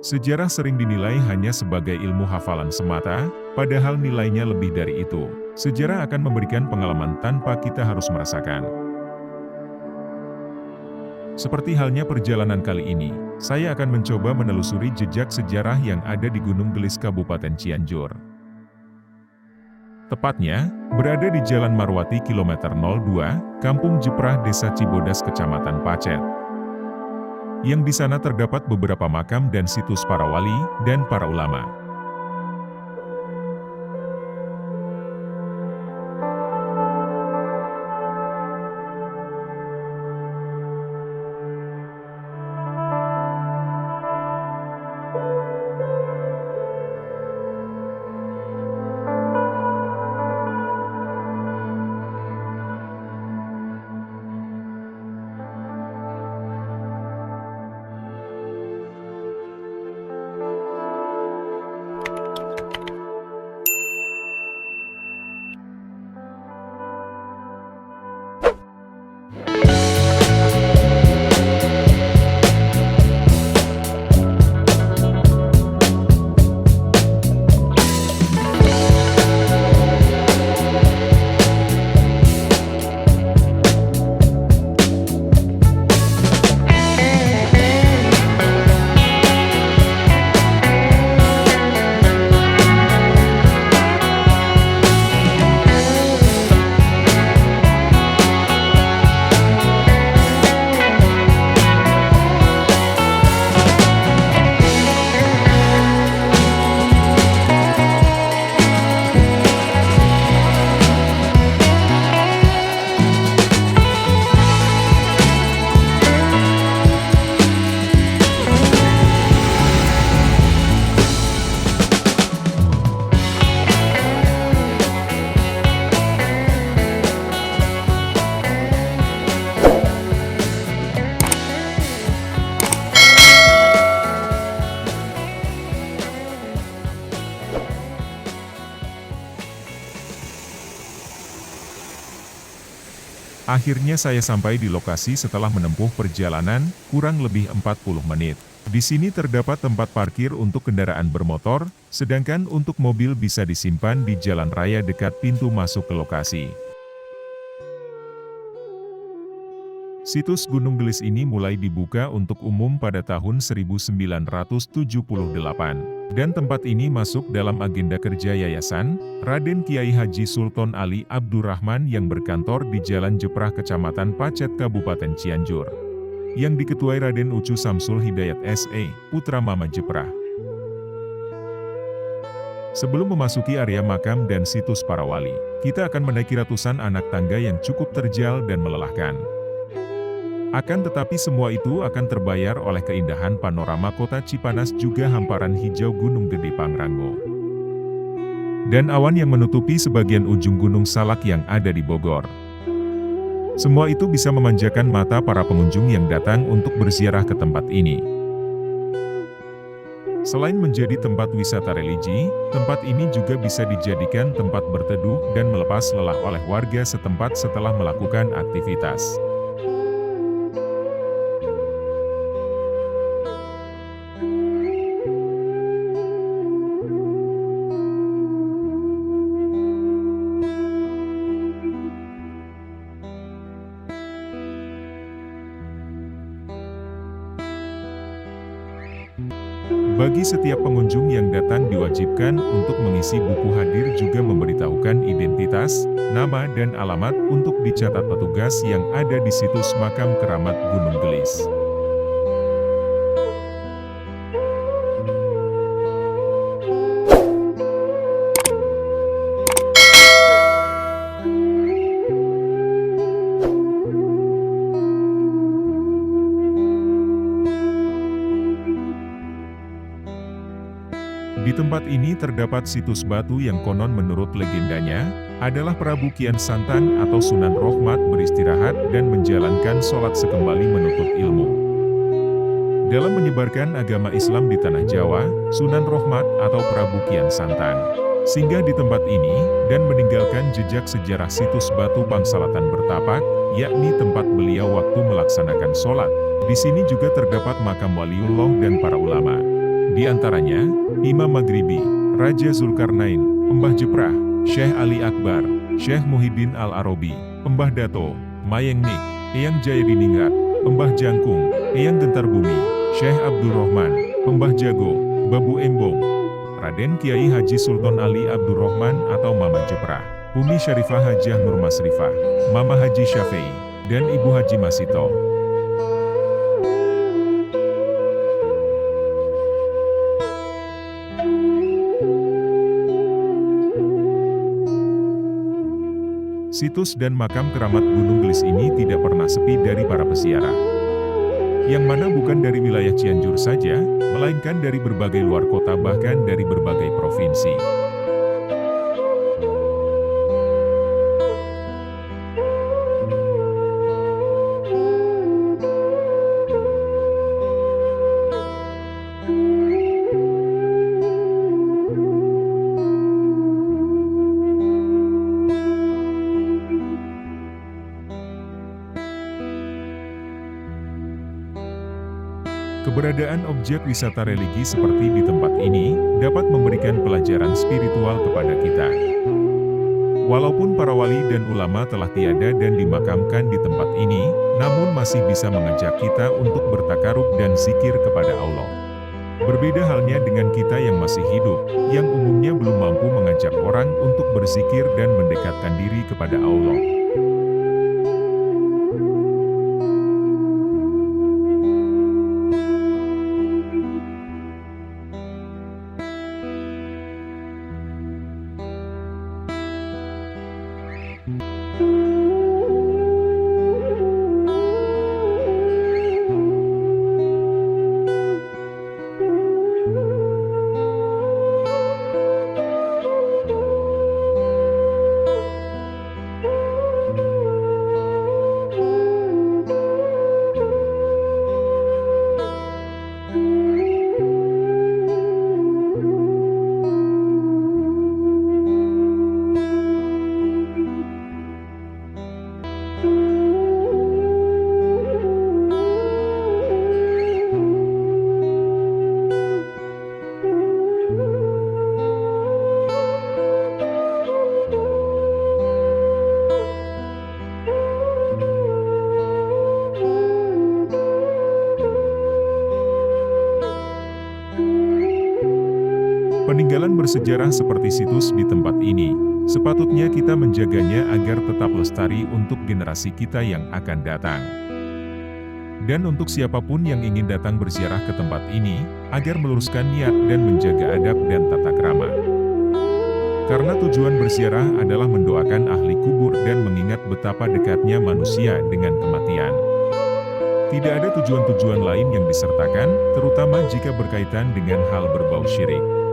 Sejarah sering dinilai hanya sebagai ilmu hafalan semata, padahal nilainya lebih dari itu. Sejarah akan memberikan pengalaman tanpa kita harus merasakan. Seperti halnya perjalanan kali ini, saya akan mencoba menelusuri jejak sejarah yang ada di Gunung Gelis Kabupaten Cianjur. Tepatnya, berada di Jalan Marwati kilometer 02, Kampung Jeprah Desa Cibodas Kecamatan Pacet. Yang di sana terdapat beberapa makam dan situs para wali dan para ulama. Akhirnya saya sampai di lokasi setelah menempuh perjalanan, kurang lebih 40 menit. Di sini terdapat tempat parkir untuk kendaraan bermotor, sedangkan untuk mobil bisa disimpan di jalan raya dekat pintu masuk ke lokasi. Situs Gunung Gelis ini mulai dibuka untuk umum pada tahun 1978, dan tempat ini masuk dalam agenda kerja Yayasan Raden Kiai Haji Sultan Ali Abdurrahman yang berkantor di Jalan Jeprah Kecamatan Pacet Kabupaten Cianjur, yang diketuai Raden Ucu Samsul Hidayat S.E., putra Mama Jeprah. Sebelum memasuki area makam dan situs para wali, kita akan menaiki ratusan anak tangga yang cukup terjal dan melelahkan. Akan tetapi semua itu akan terbayar oleh keindahan panorama kota Cipanas juga hamparan hijau Gunung Gede Pangrango. Dan awan yang menutupi sebagian ujung Gunung Salak yang ada di Bogor. Semua itu bisa memanjakan mata para pengunjung yang datang untuk berziarah ke tempat ini. Selain menjadi tempat wisata religi, tempat ini juga bisa dijadikan tempat berteduh dan melepas lelah oleh warga setempat setelah melakukan aktivitas. Bagi setiap pengunjung yang datang diwajibkan untuk mengisi buku hadir juga memberitahukan identitas, nama dan alamat untuk dicatat petugas yang ada di situs makam keramat Gunung Gelis. Di tempat ini terdapat situs batu yang konon menurut legendanya, adalah Prabu Kian Santang atau Sunan Rohmat beristirahat dan menjalankan sholat sekembali menuntut ilmu. Dalam menyebarkan agama Islam di Tanah Jawa, Sunan Rohmat atau Prabu Kian Santang Singgah di tempat ini, dan meninggalkan jejak sejarah situs batu Bangsalatan bertapak, yakni tempat beliau waktu melaksanakan sholat. Di sini juga terdapat makam waliullah dan para ulama. Di antaranya, Imam Maghribi, Raja Zulkarnain, Mbah Jeprah, Syekh Ali Akbar, Syekh Muhyiddin Al-Arabi, Mbah Dato, Mayeng Nik, Eyang Jayadiningrat, Mbah Jangkung, Eyang Gentar Bumi, Syekh Abdul Rahman, Mbah Jago, Babu Embong, Raden Kiai Haji Sultan Ali Abdul Rahman atau Mama Jeprah, Umi Syarifah Hajah Nur Masrifah, Mama Haji Syafi'i, dan Ibu Haji Masito. Situs dan makam keramat Gunung Gelis ini tidak pernah sepi dari para peziarah. Yang mana bukan dari wilayah Cianjur saja, melainkan dari berbagai luar kota bahkan dari berbagai provinsi. Keberadaan objek wisata religi seperti di tempat ini, dapat memberikan pelajaran spiritual kepada kita. Walaupun para wali dan ulama telah tiada dan dimakamkan di tempat ini, namun masih bisa mengajak kita untuk bertakarub dan zikir kepada Allah. Berbeda halnya dengan kita yang masih hidup, yang umumnya belum mampu mengajak orang untuk berzikir dan mendekatkan diri kepada Allah. Peninggalan bersejarah seperti situs di tempat ini, sepatutnya kita menjaganya agar tetap lestari untuk generasi kita yang akan datang. Dan untuk siapapun yang ingin datang berziarah ke tempat ini, agar meluruskan niat dan menjaga adab dan tata krama. Karena tujuan berziarah adalah mendoakan ahli kubur dan mengingat betapa dekatnya manusia dengan kematian. Tidak ada tujuan-tujuan lain yang disertakan, terutama jika berkaitan dengan hal berbau syirik.